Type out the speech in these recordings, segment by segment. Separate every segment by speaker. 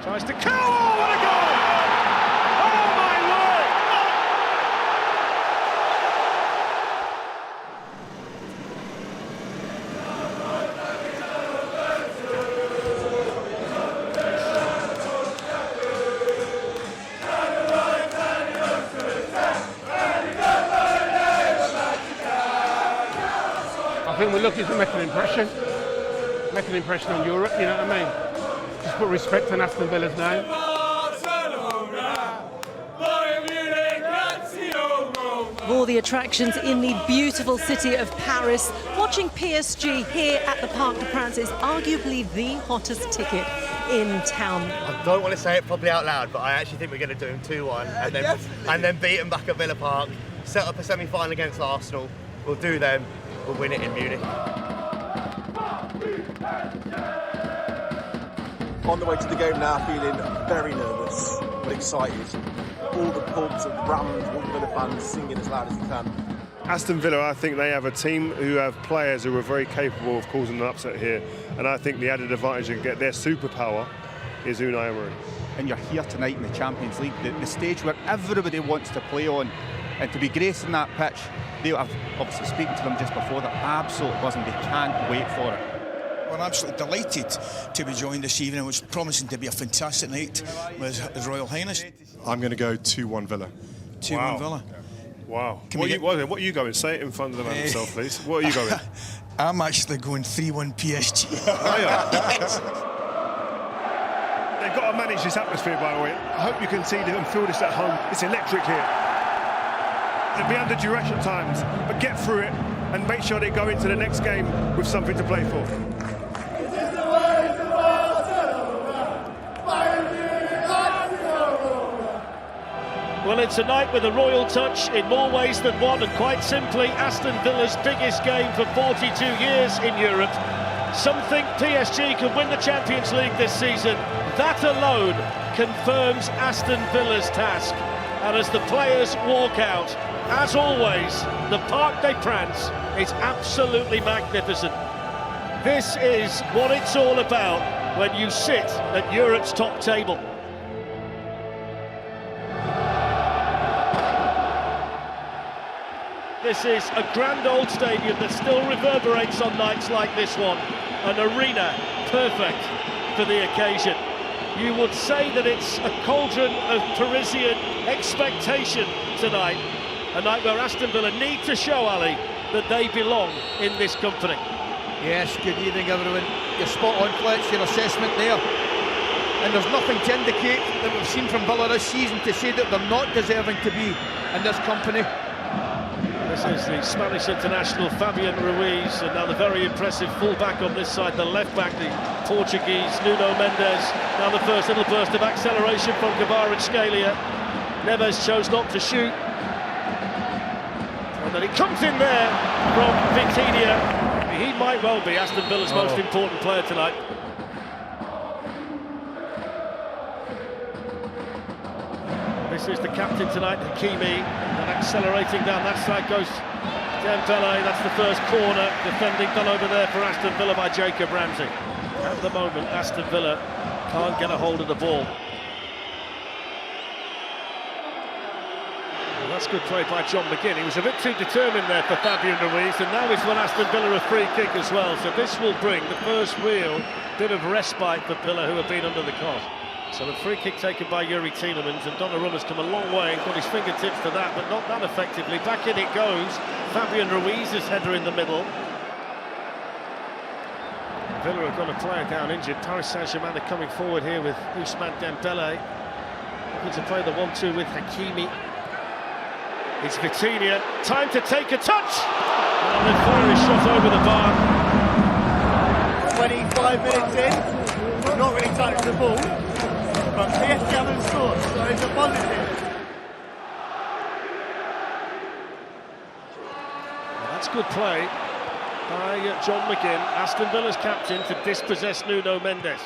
Speaker 1: Tries to kill. Oh, what a goal! Oh my word!
Speaker 2: I think we're looking to make an impression on Europe, you know what I mean? Just put respect on Aston Villa's name.
Speaker 3: Of all the attractions in the beautiful city of Paris, watching PSG here at the Parc de France is arguably the hottest ticket in town.
Speaker 4: I don't want to say it probably out loud, but I actually think we're going to do them 2-1 and then beat them back at Villa Park, set up a semi-final against Arsenal. We'll do them, we'll win it in Munich.
Speaker 5: On the way to the game now, feeling very nervous but excited. All the pubs are rammed, all the Villa fans singing as loud as you can.
Speaker 6: Aston Villa, I think they have a team who have players who are very capable of causing an upset here, and I think the added advantage and get their superpower is Unai Emery.
Speaker 7: And you're here tonight in the Champions League, the stage where everybody wants to play on, and to be gracing that pitch, I've obviously speaking to them just before, they're absolutely buzzing, they can't wait for it.
Speaker 8: We're absolutely delighted to be joined this evening. It was promising to be a fantastic night with His Royal Highness.
Speaker 9: I'm going to go 2-1 Villa.
Speaker 8: 2-1 Villa.
Speaker 6: Wow. What are you going? Say it in front of the man himself, please. What are you going?
Speaker 8: I'm actually going 3-1 PSG.
Speaker 6: Are you? Yes. They've got to manage this atmosphere, by the way. I hope you can see and feel this at home. It's electric here. They'll be under duress at times, but get through it and make sure they go into the next game with something to play for.
Speaker 1: Well, it's a night with a royal touch in more ways than one, and quite simply, Aston Villa's biggest game for 42 years in Europe. Some think PSG can win the Champions League this season. That alone confirms Aston Villa's task. And as the players walk out, as always, the Parc de France is absolutely magnificent. This is what it's all about when you sit at Europe's top table. This is a grand old stadium that still reverberates on nights like this one. An arena perfect for the occasion. You would say that it's a cauldron of Parisian expectation tonight. A night where Aston Villa need to show, Ali, that they belong in this company.
Speaker 10: Yes, good evening everyone. You're spot on, Fletch, your assessment there. And there's nothing to indicate that we've seen from Villa this season to say that they're not deserving to be in this company.
Speaker 1: This is the Spanish international Fabian Ruiz, and now the very impressive full-back on this side, the left-back, the Portuguese Nuno Mendes. Now the first little burst of acceleration from Kvaratskhelia. Neves chose not to shoot. And then he comes in there from Vitinha. He might well be Aston Villa's most important player tonight. This is the captain tonight, Hakimi, and accelerating down that side goes Dembele. That's the first corner, defending done over there for Aston Villa by Jacob Ramsey. At the moment, Aston Villa can't get a hold of the ball. Well, that's good play by John McGinn. He was a bit too determined there for Fabian Ruiz, and now it's won Aston Villa a free kick as well. So this will bring the first real bit of respite for Villa, who have been under the cosh. So the free kick taken by Youri Tielemans, and Donnarumma's come a long way and got his fingertips to that, but not that effectively. Back in it goes. Fabian Ruiz's header in the middle. Villa have got a player down injured. Paris St-Germain are coming forward here with Ousmane Dembele. Looking to play the 1-2 with Hakimi. It's Vitinha. Time to take a touch! And the fire is shot over the bar.
Speaker 4: 25 minutes in, we've not really touched the ball. But PSG haven't scored, so it's a positive.
Speaker 1: Well, that's good play by John McGinn, Aston Villa's captain, to dispossess Nuno Mendes.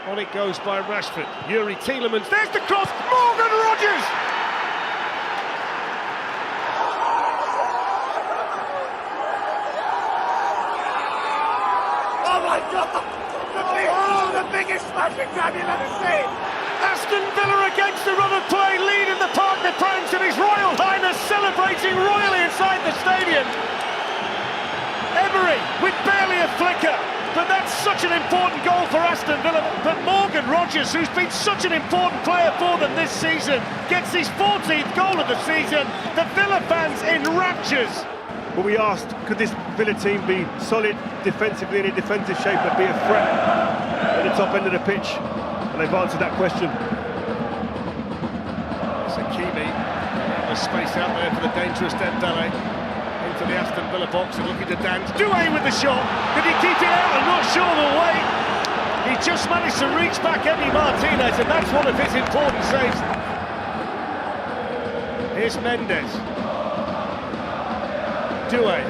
Speaker 1: On it goes by Rashford. Youri Tielemans, there's the cross, Morgan Rogers!
Speaker 4: Oh my God!
Speaker 11: the biggest smashing grab you've ever seen.
Speaker 1: Aston Villa against the run of play, lead in the Parc des Princes, and His Royal Highness celebrating royally inside the stadium. Emery with barely a flicker, but that's such an important goal for Aston Villa. But Morgan Rogers, who's been such an important player for them this season, gets his 14th goal of the season. The Villa fans in raptures.
Speaker 6: But we asked, could this Villa team be solid defensively in a defensive shape and be a threat at the top end of the pitch? And they've answered that question.
Speaker 1: It's Hakimi. There's space out there for the dangerous Dembele. Into the Aston Villa box and looking to dance. Doue with the shot. Did he keep it out? I'm not sure of the way. He just managed to reach back Emi Martinez, and that's one of his important saves. Here's Mendes. Doue.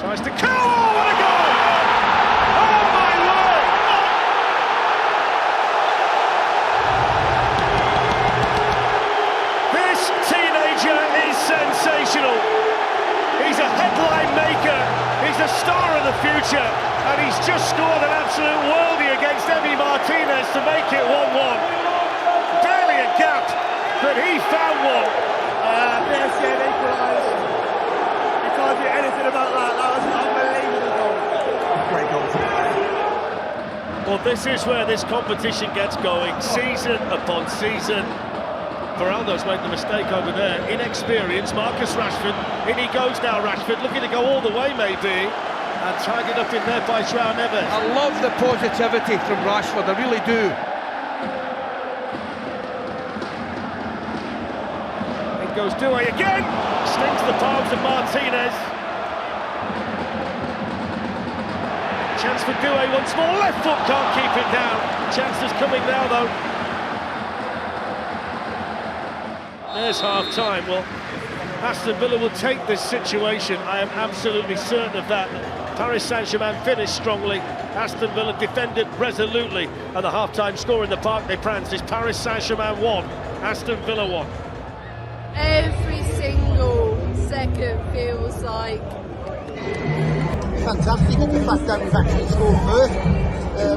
Speaker 1: Tries to curl. Oh, what a goal! Oh, my word! This teenager is sensational. He's a headline maker. He's a star of the future. And he's just scored an absolute worldie against Emi Martinez to make it 1-1. Barely a gap, but he found one.
Speaker 11: PSG equalised. You can't do anything about that. That was an unbelievable goal. Great goal.
Speaker 1: Well, this is where this competition gets going, season upon season. Feraldo's made the mistake over there. Inexperience, Marcus Rashford. In he goes now, Rashford, looking to go all the way maybe. And tied it up in there by João Neves.
Speaker 10: I love the positivity from Rashford, I really do.
Speaker 1: Goes Doue again, stings the palms of Martinez. Chance for Doue once more, left foot can't keep it down. Chance is coming now though. There's half time. Well, Aston Villa will take this situation, I am absolutely certain of that. Paris St-Germain finished strongly, Aston Villa defended resolutely, and the half-time score in the Parc des Princes is Paris Saint-Germain 1, Aston Villa 1.
Speaker 12: Every single second feels like
Speaker 13: fantastic. The fact that we've actually scored first,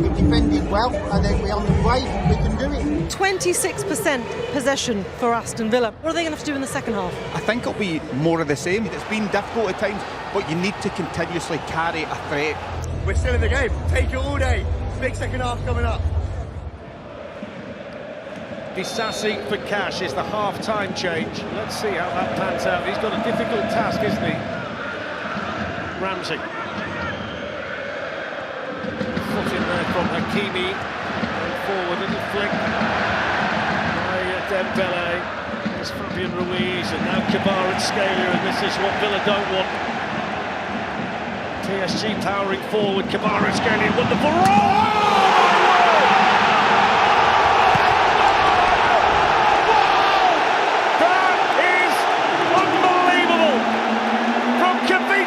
Speaker 13: we've defended well, and then we're on the way, we can do it.
Speaker 3: 26% possession for Aston Villa. What are they going to have to do in the second half?
Speaker 7: I think it'll be more of the same. It's been difficult at times, but you need to continuously carry a threat.
Speaker 4: We're still in the game. Take it all day. Big second half coming up.
Speaker 1: Disasi for Cash is the half-time change. Let's see how that pans out. He's got a difficult task, isn't he? Ramsey. Foot in there from Hakimi. Going forward, little flick by Dembele. There's Fabian Ruiz, and now Kvaratskhelia, and this is what Villa don't want. PSG powering forward, Kvaratskhelia, wonderful roll!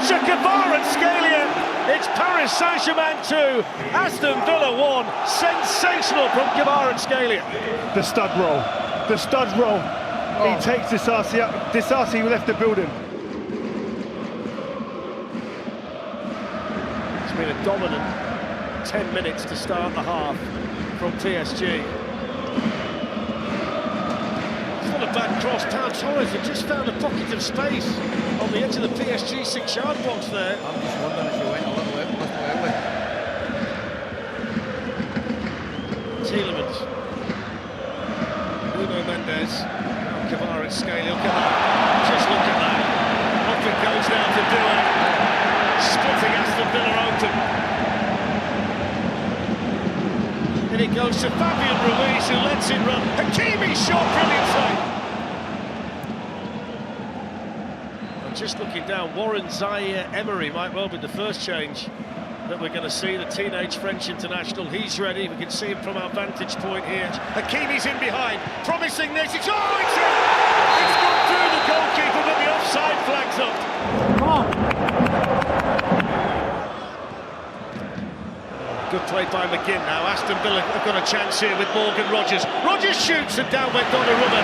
Speaker 1: Kvaratskhelia, it's Paris Saint-Germain 2, Aston Villa 1, sensational from Kvaratskhelia.
Speaker 6: The stud roll. Oh. He takes Disasi up. Disasi left the building.
Speaker 1: It's been a dominant 10 minutes to start the half from PSG. It's not a bad cross. Pau Torres had just found a pocket of space on the edge of the PSG 6-yard box there.
Speaker 10: I'm just wondering if you went a little early.
Speaker 1: Tielemans. Nuno Mendes. Kvaratskhelia, look at that. Just look at that. Off it goes now to Doue. Splitting Aston Villa open. And it goes to Fabian Ruiz, who lets it run. Hakimi shot, brilliant save. Just looking down, Warren Zaire Emery might well be the first change that we're going to see. The teenage French international, he's ready. We can see him from our vantage point here. Hakimi's in behind, promising this. It's in! It's gone through the goalkeeper, but the offside flag's up.
Speaker 3: Come on.
Speaker 1: Good play by McGinn now. Aston Villa have got a chance here with Morgan Rogers. Rogers shoots and down went Donnarumma.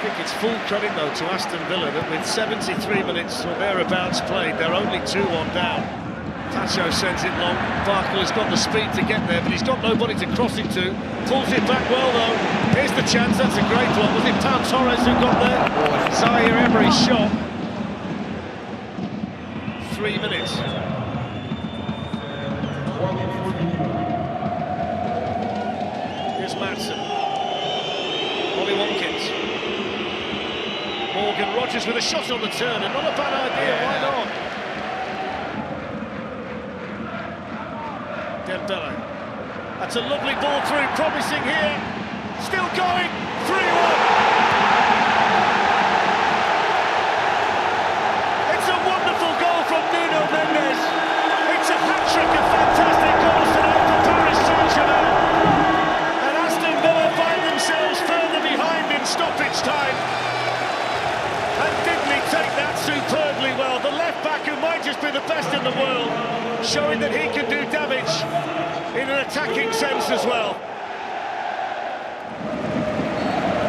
Speaker 1: I think it's full credit though to Aston Villa that with 73 minutes or thereabouts played, they're only 2-1 down. Nacho sends it long. Parc has got the speed to get there, but he's got nobody to cross it to. Pulls it back well though. Here's the chance. That's a great one. Was it Pau Torres who got there? Zaire Emery's shot. 3 minutes. Here's Madsen. Ollie Watkins. Morgan Rogers with a shot on the turn, and not a bad idea, why not? Dembele. That's a lovely ball through, promising here. Still going, 3-1. It's a wonderful goal from Nuno Mendes. It's a hat-trick of fantastic goals tonight for Paris St-Germain. And Aston Villa find themselves further behind in stoppage time. And didn't he take that superbly well? The left-back, who might just be the best in the world, showing that he can do damage in an attacking sense as well.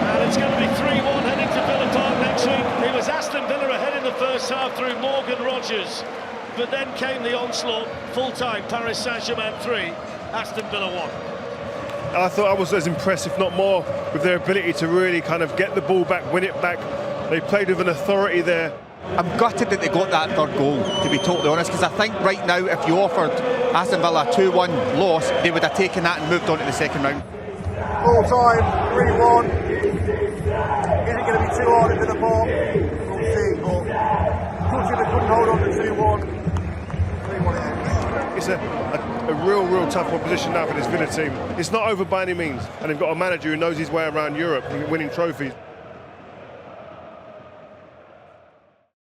Speaker 1: And it's going to be 3-1 heading to Villa Park next week. It was Aston Villa ahead in the first half through Morgan Rogers, but then came the onslaught. Full-time, Paris Saint-Germain 3, Aston Villa 1.
Speaker 6: I thought I was as impressed, if not more, with their ability to really kind of get the ball back, win it back. They played with an authority there.
Speaker 7: I'm gutted that they got that third goal, to be totally honest, because I think right now, if you offered Aston Villa a 2-1 loss, they would have taken that and moved on to the second round.
Speaker 5: Full time, 3-1. Is it going to be too hard into the ball? We'll see, but unfortunately they couldn't hold on to 2-1. 3-1 it ends.
Speaker 6: It's a real tough opposition now for this Villa team. It's not over by any means, and they've got a manager who knows his way around Europe, winning trophies.